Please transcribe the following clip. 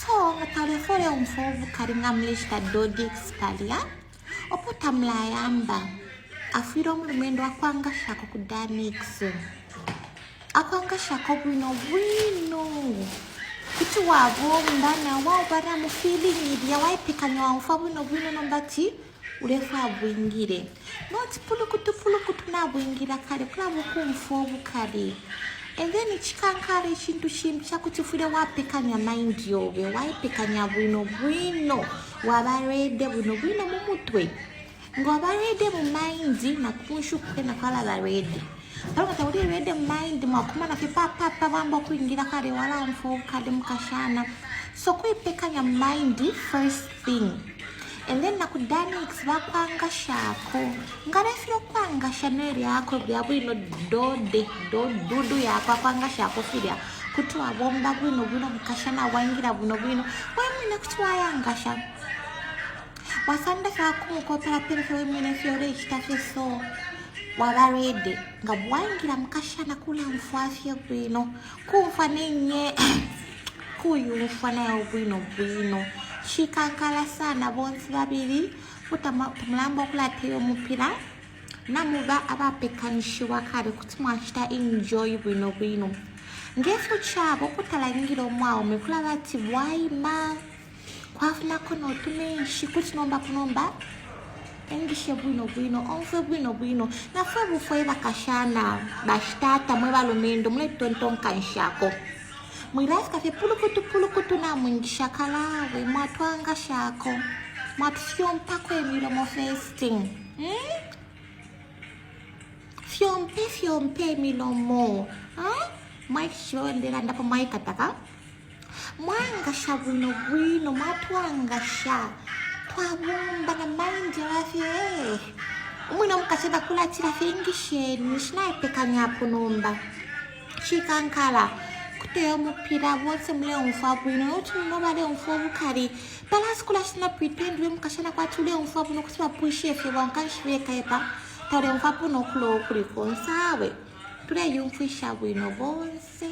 so ngatalefole umfovu karinga mlishta Dodix palia opota mlayamba afiro mlumendo akwanga shako kudanix akwanga shako bwino kitu wavo ndana wao bara mu feeling idi ya waipikanya wa mfabu no bwino nombati urefa bwingire not pulukutu na bwingira kale kula mukumfovu kale and then chikankare chintu chimbi chakutufire wapekanya mind yobe waipekanya bwino wabarede bwino mumutwe ngo barede mu mind na kunshuke na kala barede Talonga tawuri rede mind makuma na papa bamba kuingira kare wala mfovu kale mukashana so kuipekanya mind first thing and then nakudanix bakwanga shako ngarefiro kwanga chaneli yako bya bwino dudu yako kwanga shako filia kutwa bomba bwino mukashana wangira bwino wemine kutwa yangasha wasanda fa kumukopera pere wemine fiore chitafeso wabarede ngabwangira mukashana kula mfafye bwino kumfa nenye kuyufa nayo bwino chikankala sana bonsi babiri mulambo kulateyo mupira namuba abapekanishiwa kale kutimwashita enjoy bwino ngefu chabo kutalangira omwawo mekula bati bwaima kwafuna kono tumenshi kutinomba kunomba engishe bwino onfe bwino nafe bufwe bakashana bashitata mwe balumendo mwe tontonka nshako Mwilasi kafe pulukutu na mwingisha kalawe mwatwanga shako mwatufyompa kwe milomo festing fyompe milomo mwaishondera ndapo mwaikataka mwangasha bwino mwatwangasha twabumba na mind yafe umwina mukachenda kulatira fingisheni nishinaipekanya punomba chikankala kuteyo mupira wonse mule umfabu no bale umfabu kari balasi kula shina pretend we mukashana kwa tule umfabu no kusiba pushi efe wankanshwe kaipa tale umfabu no kulo kuri konsawe tule yumfisha bwino bonse